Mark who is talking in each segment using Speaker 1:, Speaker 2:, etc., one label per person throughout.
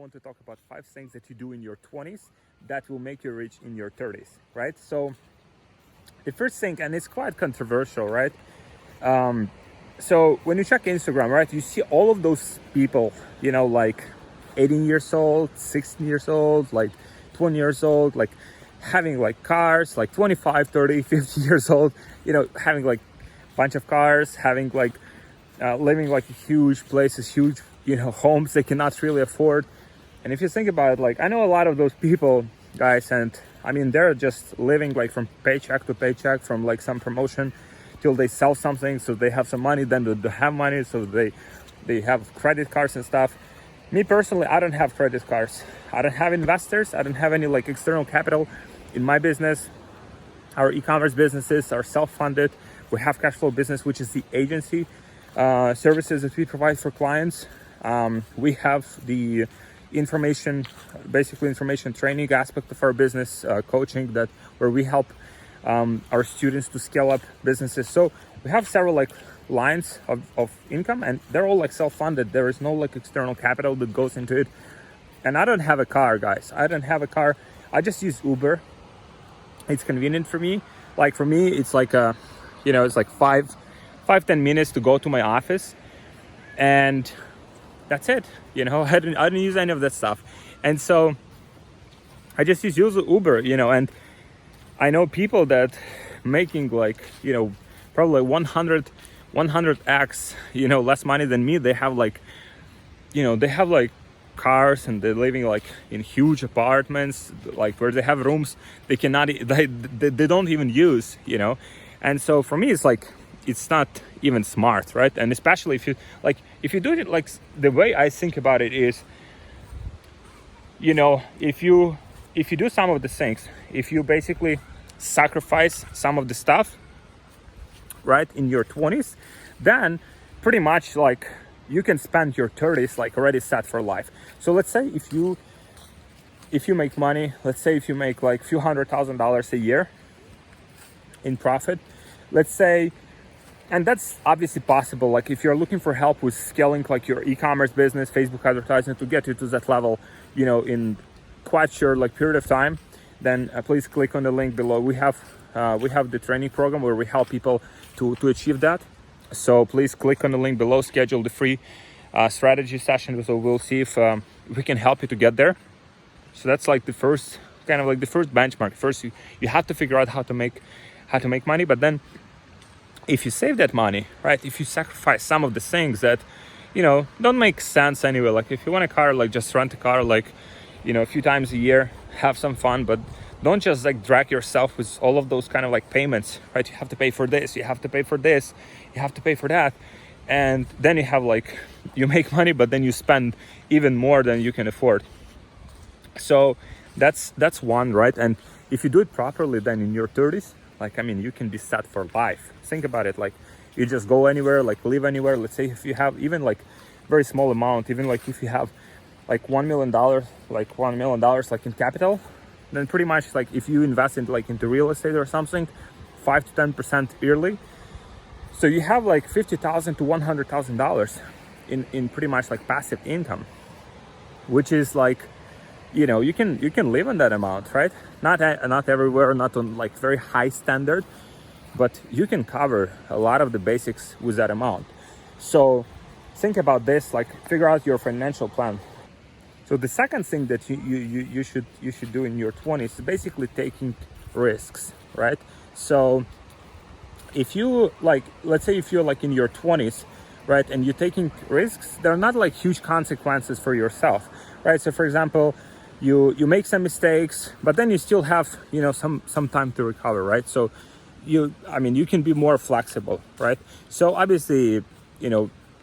Speaker 1: want to talk about 5 things that you do in your 20s that will make you rich in your 30s, right? So the first thing, and it's quite controversial, right? So when you check Instagram, right, you see all of those people, like 18 years old, 16 years old, like 20 years old, like having like cars, like 25, 30, 50 years old, having like a bunch of cars, having like living like huge places, huge, homes they cannot really afford. And if you think about it, like I know a lot of those people, guys, and I mean, they're just living like from paycheck to paycheck, from like some promotion till they sell something, so they have some money, then they have money, so they have credit cards and stuff. Me personally, I don't have credit cards. I don't have investors. I don't have any like external capital in my business. Our e-commerce businesses are self-funded. We have cash flow business, which is the agency services that we provide for clients. We have the information training aspect of our business, coaching, where we help our students to scale up businesses. So we have several like lines of income, and they're all like self-funded. There is no like external capital that goes into it. And I don't have a car, guys. I don't have a car. I just use Uber. It's convenient for me. Like for me, it's like it's like 5-10 minutes to go to my office, and that's it. I don't use any of that stuff. And so I just use Uber, and I know people that making like, probably 100x, less money than me. They have like, they have like cars, and they're living like in huge apartments, like where they have rooms they don't even use, And so for me, it's like, it's not even smart, right? And especially if you do it like the way I think about it is, if you do some of the things, if you basically sacrifice some of the stuff, right, in your 20s, then pretty much like you can spend your 30s like already set for life. So let's say if you make money, let's say if you make like few $100,000 a year in profit, let's say, and that's obviously possible. Like if you're looking for help with scaling like your e-commerce business, Facebook advertising, to get you to that level, in quite short like period of time, then please click on the link below. We have the training program where we help people to achieve that. So please click on the link below, schedule the free strategy session. So we'll see if we can help you to get there. So that's like the first benchmark. First, you have to figure out how to make money, but then if you save that money, right, if you sacrifice some of the things that, don't make sense anyway, like if you want a car, like just rent a car, like, a few times a year, have some fun, but don't just like drag yourself with all of those kind of like payments, right? You have to pay for this, you have to pay for this, you have to pay for that. And then you have like, you make money, but then you spend even more than you can afford. So that's one, right? And if you do it properly, then in your 30s, you can be set for life. Think about it, like you just go anywhere, like live anywhere. Let's say if you have even like very small amount, even like if you have like $1 million, like in capital, then pretty much like if you invest into real estate or something, 5 to 10% yearly. So you have like $50,000 to $100,000 in pretty much like passive income, which is like, you can live on that amount, right? Not everywhere, not on like very high standard, but you can cover a lot of the basics with that amount. So think about this, like figure out your financial plan. So the second thing that you should do in your 20s is basically taking risks, right? So if you like, let's say if you're like in your 20s, right, and you're taking risks, they're not like huge consequences for yourself, right? So for example, you make some mistakes, but then you still have, some time to recover, right? So you can be more flexible, right? So obviously,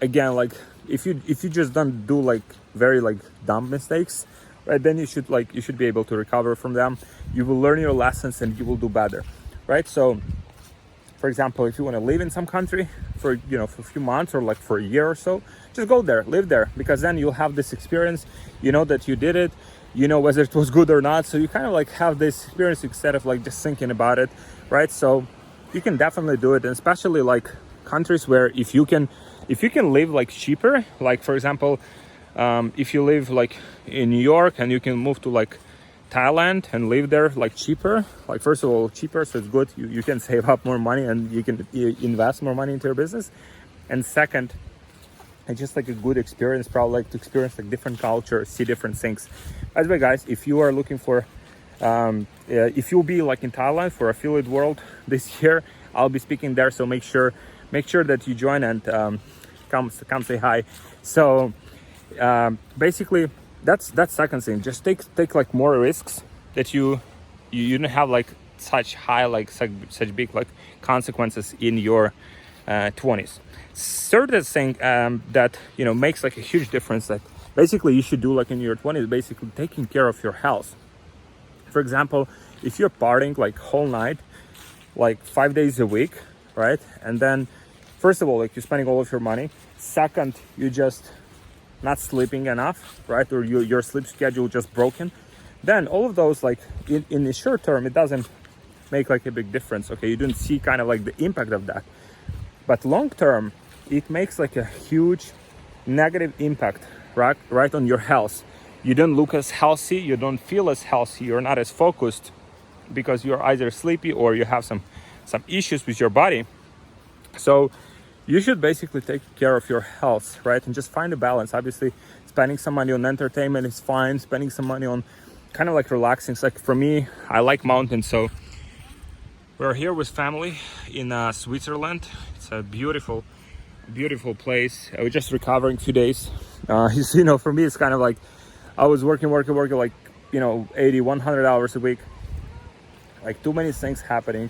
Speaker 1: again, like if you just don't do like very like dumb mistakes, right, then you should be able to recover from them. You will learn your lessons and you will do better, right? So for example, if you want to live in some country for a few months or like for a year or so, just go there, live there, because then you'll have this experience, that you did it, whether it was good or not. So you kind of like have this experience instead of like just thinking about it, right? So you can definitely do it, and especially like countries where if you can live like cheaper, like for example, if you live like in New York and you can move to like Thailand and live there like cheaper, like first of all cheaper, so it's good, you can save up more money and you can invest more money into your business. And second, it's just like a good experience, probably like to experience like different culture, see different things. By the way guys, if you are looking for if you'll be like in Thailand for Affiliate World this year, I'll be speaking there, so make sure that you join and come say hi. So basically that's second thing, just take like more risks that you don't have like such high like such big like consequences in your 20s. Third thing that makes like a huge difference that basically you should do like in your 20s, basically taking care of your health. For example, if you're partying like whole night, like 5 days a week, right? And then first of all, like you're spending all of your money. Second, you just not sleeping enough, right? Or your sleep schedule just broken. Then all of those, like in the short term, it doesn't make like a big difference. Okay, you don't see kind of like the impact of that. But long term, it makes like a huge negative impact, right on your health. You don't look as healthy, you don't feel as healthy, you're not as focused because you're either sleepy or you have some issues with your body. So you should basically take care of your health, right? And just find a balance. Obviously, spending some money on entertainment is fine. Spending some money on kind of like relaxing. It's like for me, I like mountains, so we're here with family in Switzerland. It's a beautiful place. We're just recovering 2 days. For me, it's kind of like I was working like 80, 100 hours a week, like too many things happening.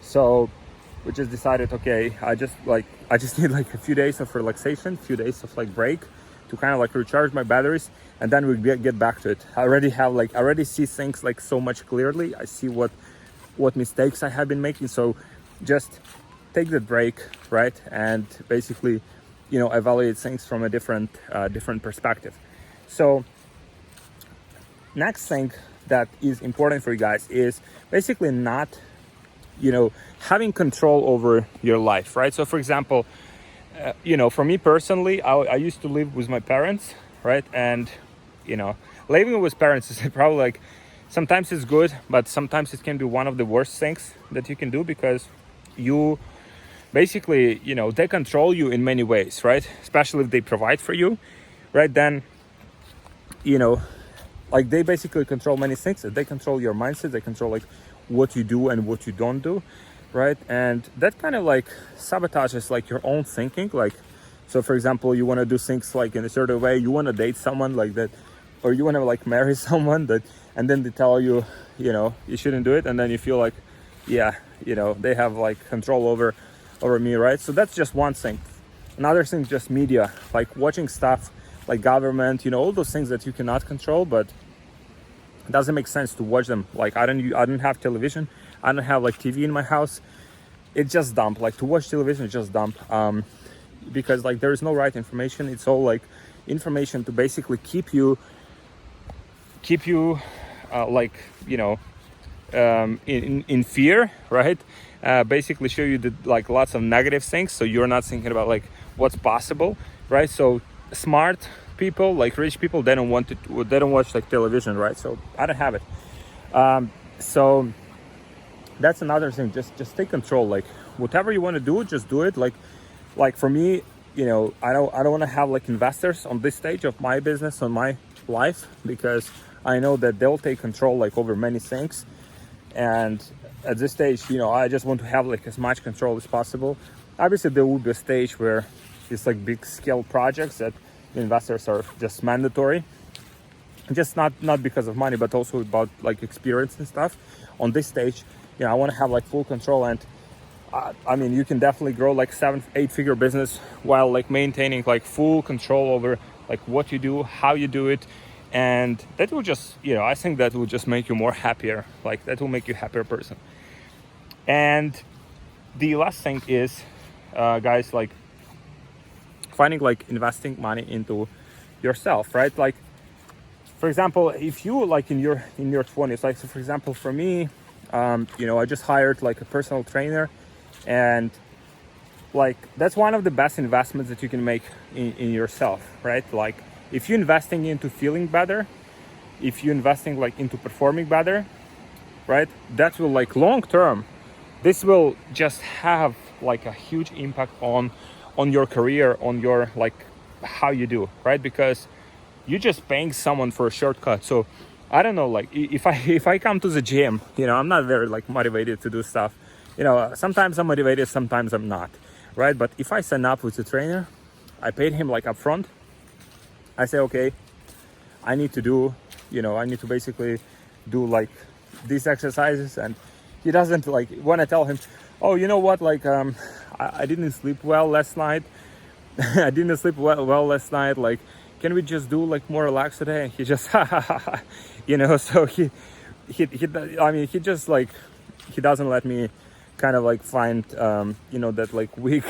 Speaker 1: So we just decided, okay, I just need like a few days of relaxation, few days of like break to kind of like recharge my batteries, and then we get back to it. I already see things like so much clearly. I see what mistakes I have been making. So just take the break, right? And basically, evaluate things from a different perspective. So next thing that is important for you guys is basically not having control over your life, right? So for example, for me personally, I used to live with my parents, right? And living with parents is probably like, sometimes it's good, but sometimes it can be one of the worst things that you can do, because you basically, they control you in many ways, right? Especially if they provide for you, right? Then like they basically control many things. They control your mindset, they control like what you do and what you don't do, right? And that kind of like sabotages like your own thinking. Like, so for example, you want to do things like in a certain way, you want to date someone like that, or you want to like marry someone that, and then they tell you, you shouldn't do it, and then you feel like, yeah, they have like control over me, right? So that's just one thing. Another thing, just media, like watching stuff like government, all those things that you cannot control, but it doesn't make sense to watch them. Like I don't have television, I don't have like TV in my house. It's just dumb. Like to watch television is just dumb, because like there is no right information. It's all like information to basically keep you in fear, right? Basically show you like lots of negative things, so you're not thinking about like what's possible, right? So smart people, like rich people, they don't watch like television, right? So I don't have it. So that's another thing. Just take control. Like whatever you want to do, just do it. Like for me, I don't want to have like investors on this stage of my business, on my life, because I know that they'll take control like over many things. And at this stage, I just want to have like as much control as possible. Obviously there will be a stage where it's like big scale projects that investors are just mandatory, just not because of money, but also about like experience and stuff. On this stage, I want to have like full control. And I mean, you can definitely grow like 7-8 figure business while like maintaining like full control over like what you do, how you do it. And that will just, I think that will just make you more happier. Like that will make you a happier person. And the last thing is, guys, like finding like investing money into yourself, right? Like, for example, if you like in your 20s, like, so for example, for me, I just hired like a personal trainer, and like that's one of the best investments that you can make in yourself, right? Like if you're investing into feeling better, if you're investing like into performing better, right, that will like long term, this will just have like a huge impact on your career, on your like how you do, right? Because you're just paying someone for a shortcut. So I don't know, like if I come to the gym, you know, I'm not very like motivated to do stuff, you know, sometimes I'm motivated, sometimes I'm not, right? But if I sign up with a trainer, I paid him like upfront, I say, okay, I need to basically do like these exercises. And he doesn't like, when I tell him, oh, you know what, like I didn't sleep well last night, I didn't sleep well last night, like can we just do like more relaxed today? And he just you know, so he just like, he doesn't let me kind of like find you know, that like weak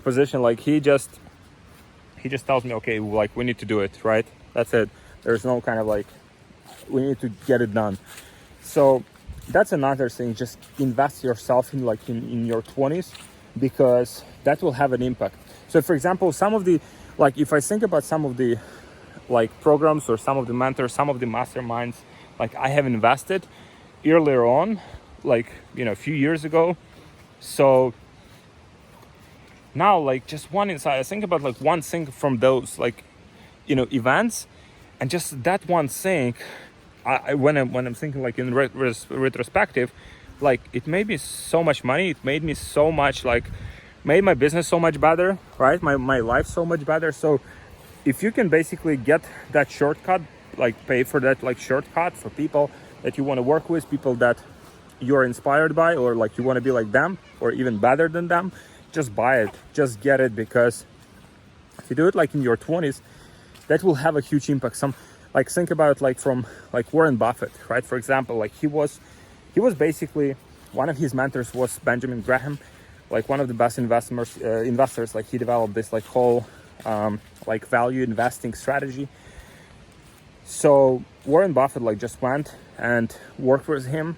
Speaker 1: position. Like he just tells me, okay, like we need to do it, right? That's it. There's no kind of like, we need to get it done. So that's another thing. Just invest yourself in like in your 20s, because that will have an impact. So for example, some of the, like if I think about some of the like programs or some of the mentors, some of the masterminds, like I have invested earlier on, like, you know, a few years ago. So now like just one insight, I think about like one thing from those like, you know, events, and just that one thing, when I'm thinking like in retrospective, like it made me so much money, it made me so much like, made my business so much better, right? My life so much better. So if you can basically get that shortcut, like pay for that like shortcut for people that you want to work with, people that you're inspired by, or like you want to be like them or even better than them, just buy it, just get it. Because if you do it like in your 20s, that will have a huge impact. Some like, think about like from like Warren Buffett, right? For example, like he was basically, one of his mentors was Benjamin Graham, like one of the best investors. Like he developed this like whole like value investing strategy. So Warren Buffett like just went and worked with him,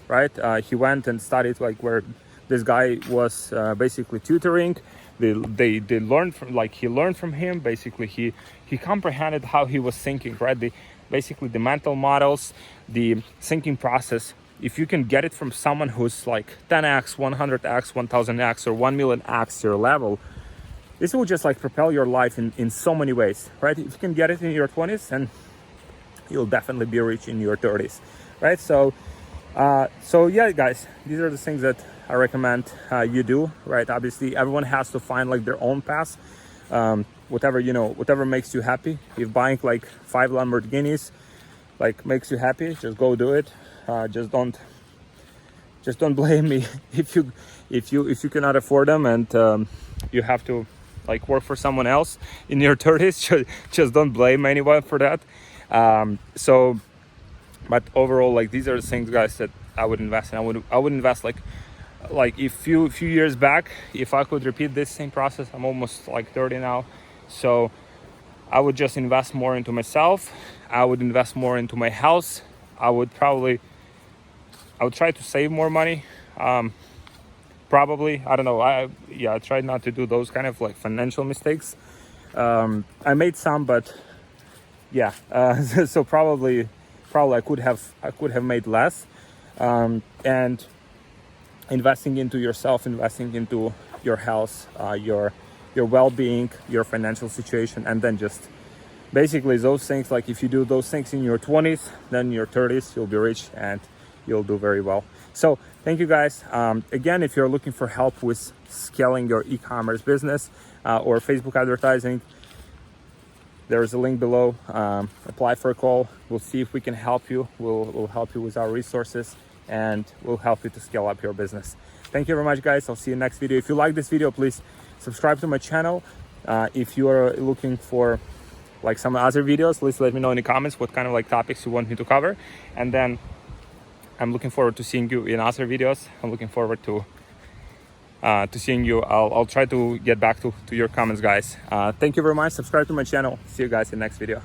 Speaker 1: right? He went and studied like where this guy was basically tutoring. They learned from, like he learned from him. Basically he comprehended how he was thinking, right? Basically the mental models, the thinking process. If you can get it from someone who's like 10x, 100x, 1000x, or 1 millionx your level, this will just like propel your life in so many ways, right? If you can get it in your 20s, then you'll definitely be rich in your 30s, right? So yeah, guys, these are the things that I recommend you do, right? Obviously, everyone has to find like their own path. Whatever makes you happy. If buying like 5 Lamborghinis like makes you happy, just go do it. Just don't blame me if you cannot afford them, and you have to like work for someone else in your 30s. Just don't blame anyone for that. But overall, like these are the things, guys, that I would invest in. I would invest like a few years back. If I could repeat this same process, I'm almost like 30 now, so I would just invest more into myself. I would invest more into my house. I would try to save more money. Probably, I don't know. I tried not to do those kind of like financial mistakes. I made some, but yeah. So probably I could have made less. And investing into yourself, investing into your health, your well-being, your financial situation, and then just basically those things. Like if you do those things in your 20s, then in your 30s you'll be rich and you'll do very well. So thank you, guys. Again, if you're looking for help with scaling your e-commerce business or Facebook advertising, there's a link below. Apply for a call. We'll see if we can help you. We'll help you with our resources, and we'll help you to scale up your business. Thank you very much, guys. I'll see you next video. If you like this video, please subscribe to my channel. If you are looking for like some other videos, please let me know in the comments what kind of like topics you want me to cover, and then I'm looking forward to seeing you in other videos. I'm looking forward to seeing you. I'll try to get back to your comments, guys. Thank you very much. Subscribe to my channel. See you guys in the next video.